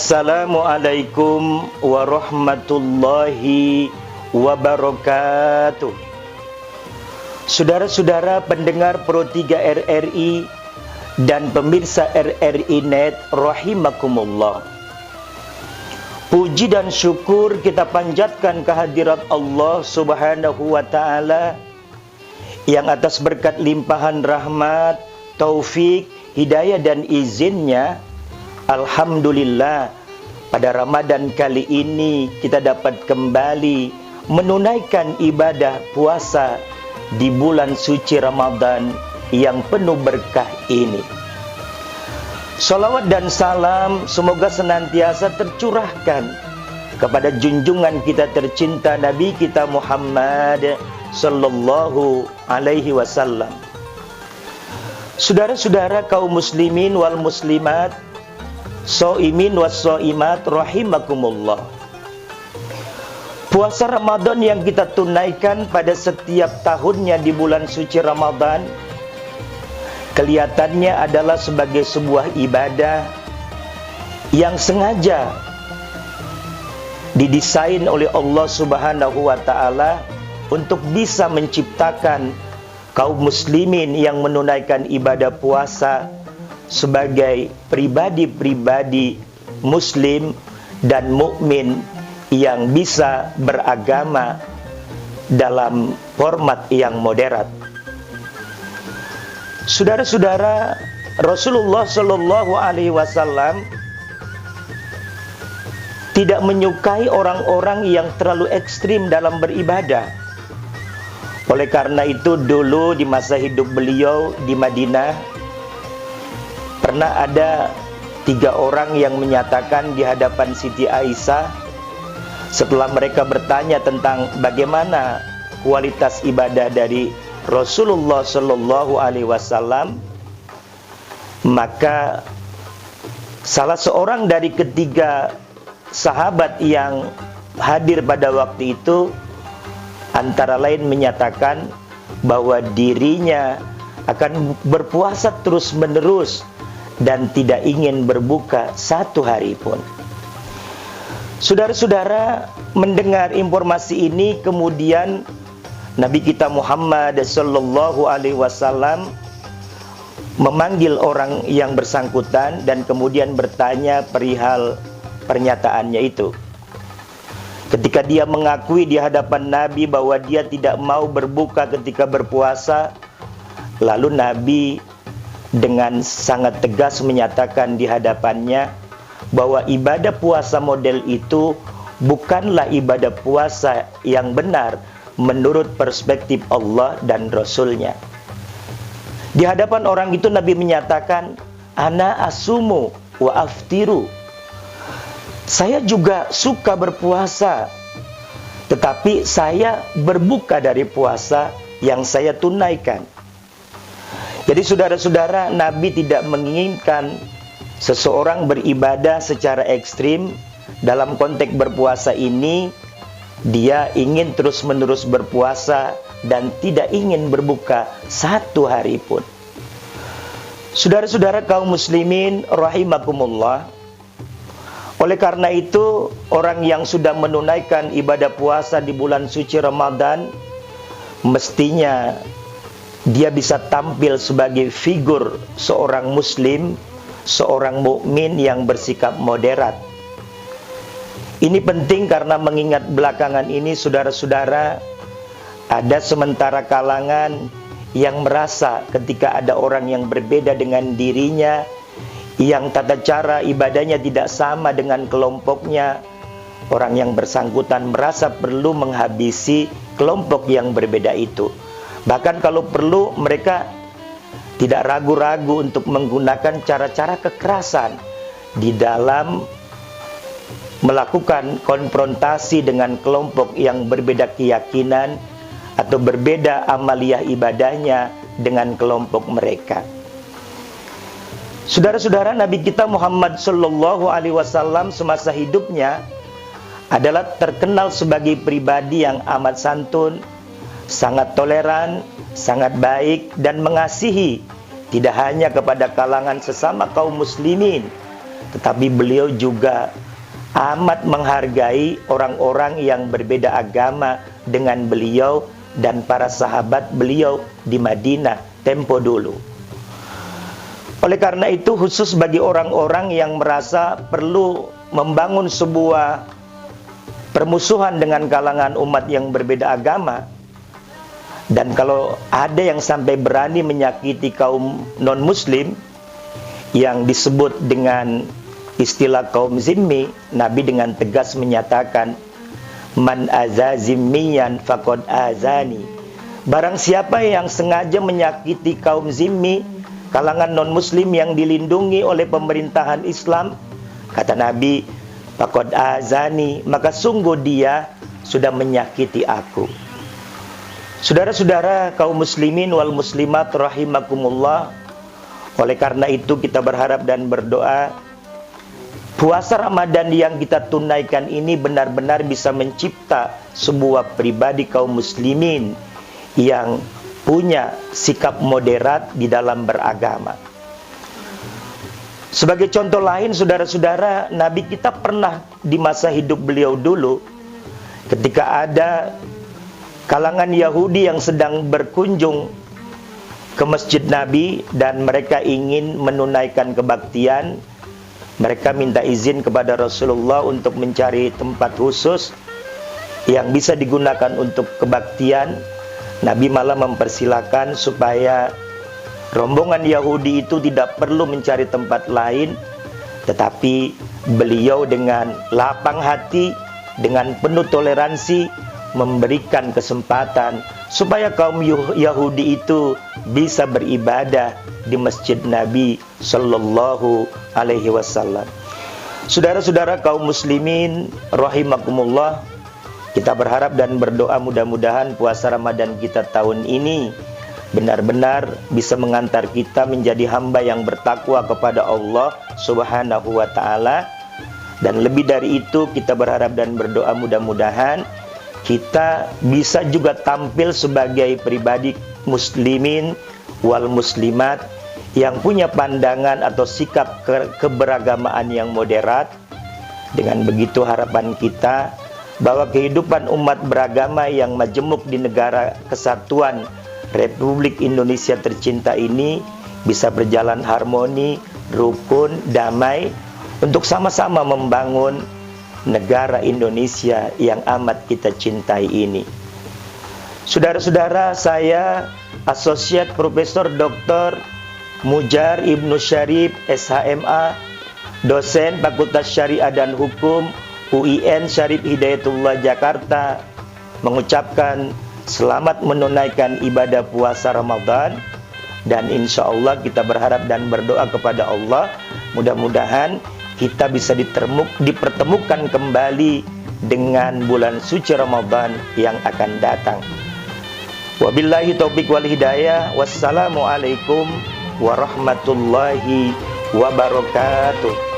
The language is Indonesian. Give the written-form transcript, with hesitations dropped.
Assalamualaikum warahmatullahi wabarakatuh. Saudara-saudara pendengar Pro 3 RRI dan pemirsa RRI Net rahimakumullah. Puji dan syukur kita panjatkan kehadirat Allah Subhanahu wa taala yang atas berkat limpahan rahmat, taufik, hidayah dan izinnya, alhamdulillah pada Ramadan kali ini kita dapat kembali menunaikan ibadah puasa di bulan suci Ramadan yang penuh berkah ini. Salawat dan salam semoga senantiasa tercurahkan kepada junjungan kita tercinta Nabi kita Muhammad sallallahu alaihi wasallam. Saudara-saudara kaum muslimin wal muslimat, shaimin was shaimat rahimakumullah. Puasa Ramadan yang kita tunaikan pada setiap tahunnya di bulan suci Ramadan kelihatannya adalah sebagai sebuah ibadah yang sengaja didesain oleh Allah Subhanahu wa taala untuk bisa menciptakan kaum muslimin yang menunaikan ibadah puasa sebagai pribadi-pribadi muslim dan mukmin yang bisa beragama dalam format yang moderat. Saudara-saudara, Rasulullah Shallallahu Alaihi Wasallam tidak menyukai orang-orang yang terlalu ekstrim dalam beribadah. Oleh karena itu dulu di masa hidup beliau di Madinah pernah ada 3 orang yang menyatakan di hadapan Siti Aisyah setelah mereka bertanya tentang bagaimana kualitas ibadah dari Rasulullah Shallallahu Alaihi Wasallam, maka salah seorang dari ketiga sahabat yang hadir pada waktu itu antara lain menyatakan bahwa dirinya akan berpuasa terus-menerus dan tidak ingin berbuka satu hari pun. Saudara-saudara, mendengar informasi ini kemudian Nabi kita Muhammad sallallahu alaihi wasallam memanggil orang yang bersangkutan dan kemudian bertanya perihal pernyataannya itu. Ketika dia mengakui di hadapan Nabi bahwa dia tidak mau berbuka ketika berpuasa, lalu Nabi dengan sangat tegas menyatakan di hadapannya bahwa ibadah puasa model itu bukanlah ibadah puasa yang benar menurut perspektif Allah dan Rasulnya. Di hadapan orang itu Nabi menyatakan, ana asumu wa aftiru. Saya juga suka berpuasa, tetapi saya berbuka dari puasa yang saya tunaikan. Jadi saudara-saudara, Nabi tidak menginginkan seseorang beribadah secara ekstrim. Dalam konteks berpuasa ini, dia ingin terus-menerus berpuasa dan tidak ingin berbuka satu hari pun. Saudara-saudara kaum muslimin rahimakumullah, oleh karena itu orang yang sudah menunaikan ibadah puasa di bulan suci Ramadan mestinya dia bisa tampil sebagai figur seorang muslim, seorang mukmin yang bersikap moderat. Ini penting karena mengingat belakangan ini saudara-saudara ada sementara kalangan yang merasa ketika ada orang yang berbeda dengan dirinya, yang tata cara ibadahnya tidak sama dengan kelompoknya, orang yang bersangkutan merasa perlu menghabisi kelompok yang berbeda itu. Bahkan kalau perlu mereka tidak ragu-ragu untuk menggunakan cara-cara kekerasan di dalam melakukan konfrontasi dengan kelompok yang berbeda keyakinan atau berbeda amaliyah ibadahnya dengan kelompok mereka. Saudara-saudara, Nabi kita Muhammad sallallahu alaihi wasallam semasa hidupnya adalah terkenal sebagai pribadi yang amat santun, sangat toleran, sangat baik dan mengasihi tidak hanya kepada kalangan sesama kaum muslimin, tetapi beliau juga amat menghargai orang-orang yang berbeda agama dengan beliau dan para sahabat beliau di Madinah tempo dulu. Oleh karena itu, khusus bagi orang-orang yang merasa perlu membangun sebuah permusuhan dengan kalangan umat yang berbeda agama, dan kalau ada yang sampai berani menyakiti kaum non-muslim yang disebut dengan istilah kaum zimmi, Nabi dengan tegas menyatakan, man aza zimmiyan faqad azani. Barang siapa yang sengaja menyakiti kaum zimmi, kalangan non-muslim yang dilindungi oleh pemerintahan Islam, kata Nabi, faqad azani, maka sungguh dia sudah menyakiti aku. Saudara-saudara kaum muslimin wal muslimat rahimakumullah, oleh karena itu kita berharap dan berdoa puasa Ramadan yang kita tunaikan ini benar-benar bisa mencipta sebuah pribadi kaum muslimin yang punya sikap moderat di dalam beragama. Sebagai contoh lain, saudara-saudara, Nabi kita pernah di masa hidup beliau dulu, ketika ada kalangan Yahudi yang sedang berkunjung ke masjid Nabi dan mereka ingin menunaikan kebaktian, mereka minta izin kepada Rasulullah untuk mencari tempat khusus yang bisa digunakan untuk kebaktian. Nabi malah mempersilakan supaya rombongan Yahudi itu tidak perlu mencari tempat lain, tetapi beliau dengan lapang hati, dengan penuh toleransi, memberikan kesempatan supaya kaum Yahudi itu bisa beribadah di masjid Nabi Sallallahu Alaihi Wasallam. Saudara-saudara kaum muslimin rahimakumullah, kita berharap dan berdoa mudah-mudahan puasa Ramadan kita tahun ini benar-benar bisa mengantar kita menjadi hamba yang bertakwa kepada Allah Subhanahu wa Ta'ala. Dan lebih dari itu, kita berharap dan berdoa mudah-mudahan kita bisa juga tampil sebagai pribadi muslimin wal muslimat yang punya pandangan atau sikap keberagamaan yang moderat. Dengan begitu harapan kita bahwa kehidupan umat beragama yang majemuk di negara kesatuan Republik Indonesia tercinta ini bisa berjalan harmoni, rukun, damai untuk sama-sama membangun negara Indonesia yang amat kita cintai ini. Saudara-saudara, saya Asosiat Profesor Dr. Mujar Ibnu Syarif SHMA, dosen Fakultas Syariah dan Hukum UIN Syarif Hidayatullah Jakarta, mengucapkan selamat menunaikan ibadah puasa Ramadan. Dan insya Allah kita berharap dan berdoa kepada Allah, mudah-mudahan kita bisa dipertemukan kembali dengan bulan suci Ramadan yang akan datang. Wabillahi taufiq wal hidayah. Wassalamualaikum warahmatullahi wabarakatuh.